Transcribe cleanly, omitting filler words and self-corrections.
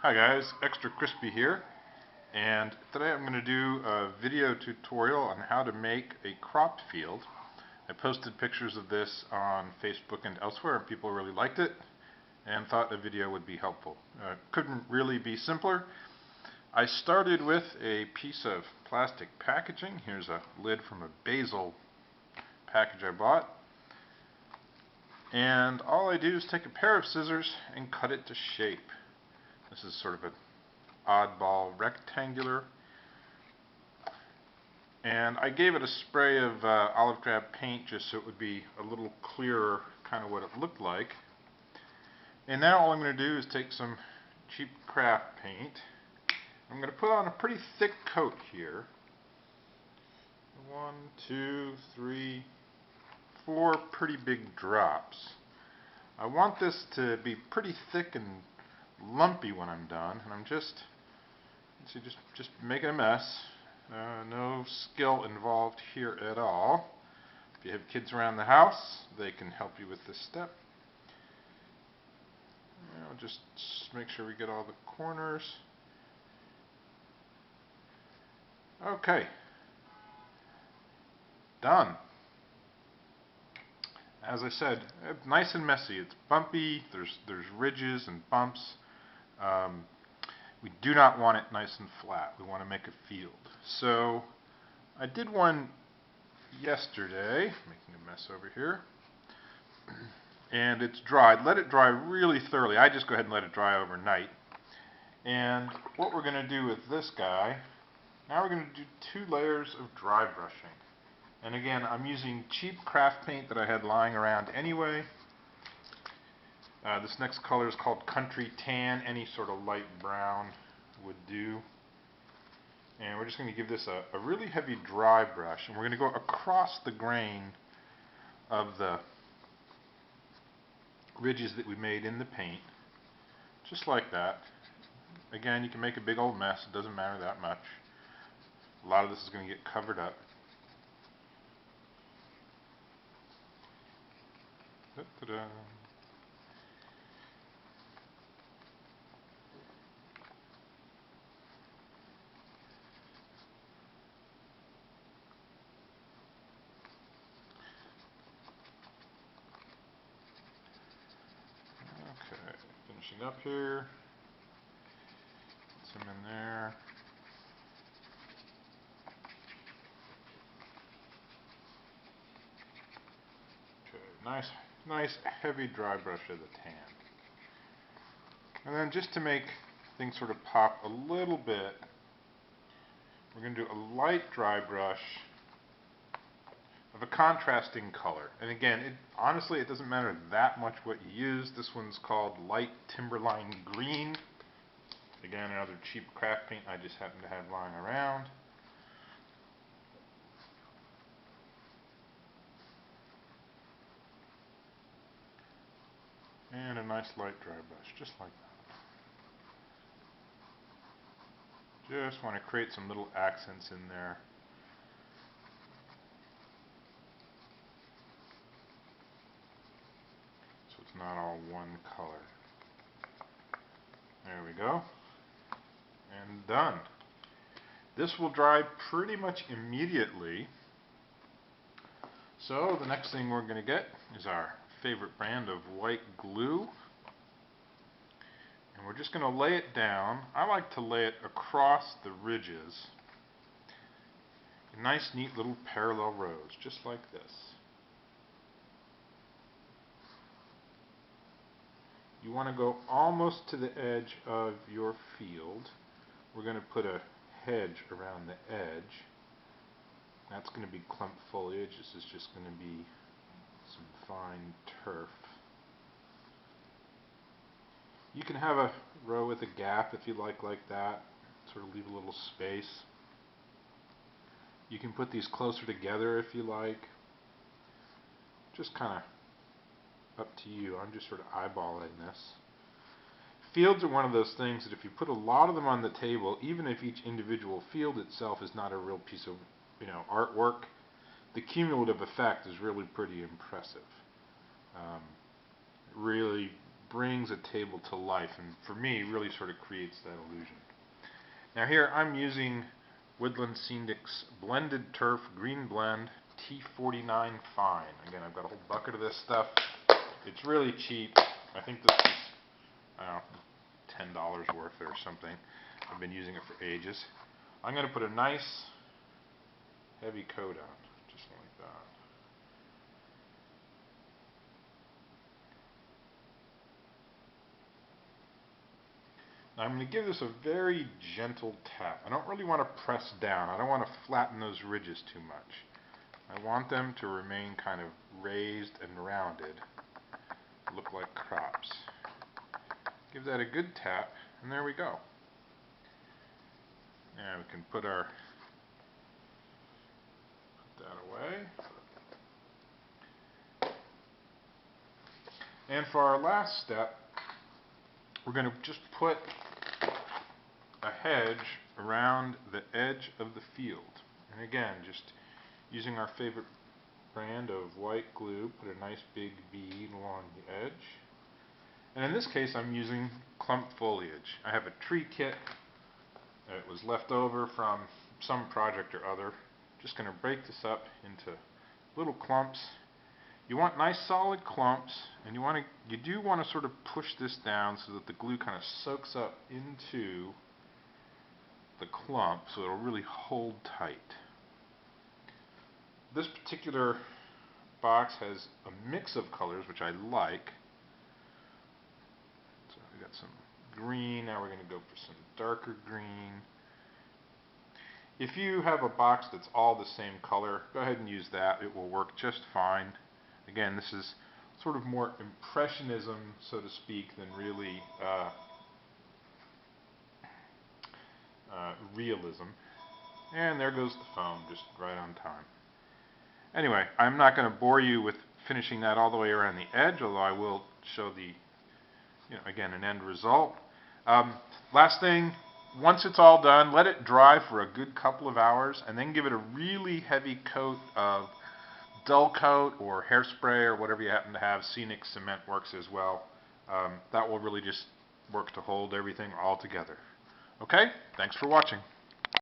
Hi guys, Extra Crispy here, and today I'm going to do a video tutorial on how to make a cropped field. I posted pictures of this on Facebook and elsewhere, and people really liked it and thought a video would be helpful. Couldn't really be simpler. I started with a piece of plastic packaging. Here's a lid from a basil package I bought. And all I do is take a pair of scissors and cut it to shape. This is sort of an oddball rectangular, and I gave it a spray of olive drab paint just so it would be a little clearer kind of what it looked like. And now all I'm going to do is take some cheap craft paint. I'm going to put on a pretty thick coat here. 1, 2, 3, 4 pretty big drops. I want this to be pretty thick and lumpy when I'm done, and I'm just making a mess. No skill involved here at all. If you have kids around the house, they can help you with this step. I'll just make sure we get all the corners. Okay, done. As I said, nice and messy. It's bumpy. There's ridges and bumps. We do not want it nice and flat. We want to make a field. So I did one yesterday, making a mess over here, and it's dried. Let it dry really thoroughly. I just go ahead and let it dry overnight. And what we're going to do with this guy, now we're going to do 2 layers of dry brushing. And again, I'm using cheap craft paint that I had lying around anyway. This next color is called Country Tan. Any sort of light brown would do. And we're just going to give this a really heavy dry brush. And we're going to go across the grain of the ridges that we made in the paint. Just like that. Again, you can make a big old mess. It doesn't matter that much. A lot of this is going to get covered up. Da-da-da. Okay, finishing up here. Put some in there. Okay, nice heavy dry brush of the tan. And then just to make things sort of pop a little bit, we're going to do a light dry brush of a contrasting color. And again, honestly, it doesn't matter that much what you use. This one's called Light Timberline Green. Again, another cheap craft paint I just happen to have lying around. And a nice light dry brush, just like that. Just want to create some little accents in there. So it's not all one color. There we go. And done. This will dry pretty much immediately. So the next thing we're going to get is our favorite brand of white glue. And we're just going to lay it down. I like to lay it across the ridges in nice, neat little parallel rows, just like this. You want to go almost to the edge of your field. We're going to put a hedge around the edge. That's going to be clump foliage. This is just going to be some fine turf. You can have a row with a gap if you like that. Sort of leave a little space. You can put these closer together if you like. Just kind of up to you. I'm just sort of eyeballing this. Fields are one of those things that if you put a lot of them on the table, even if each individual field itself is not a real piece of artwork, the cumulative effect is really pretty impressive. It really brings a table to life, and for me really sort of creates that illusion. Now here I'm using Woodland Scenic's Blended Turf Green Blend T49 Fine. Again, I've got a whole bucket of this stuff. It's really cheap. I think this is, I don't know, $10 worth or something. I've been using it for ages. I'm going to put a nice heavy coat on, just like that. Now I'm going to give this a very gentle tap. I don't really want to press down. I don't want to flatten those ridges too much. I want them to remain kind of raised and rounded, look like crops. Give that a good tap, and there we go. Now we can put that away. And for our last step, we're going to just put a hedge around the edge of the field. And again, just using our favorite brand of white glue, put a nice big bead along the edge. And in this case, I'm using clump foliage. I have a tree kit that was left over from some project or other. Just going to break this up into little clumps. You want nice solid clumps, and you do want to sort of push this down so that the glue kind of soaks up into the clump so it'll really hold tight. This particular box has a mix of colors which I like. So we got some green, now we're going to go for some darker green. If you have a box that's all the same color, go ahead and use that. It will work just fine. Again, this is sort of more impressionism, so to speak, than really realism. And there goes the foam, just right on time. Anyway, I'm not going to bore you with finishing that all the way around the edge, although I will show the, again, an end result. Last thing, once it's all done, let it dry for a good couple of hours, and then give it a really heavy coat of dull coat or hairspray or whatever you happen to have. Scenic cement works as well. That will really just work to hold everything all together. Okay, thanks for watching.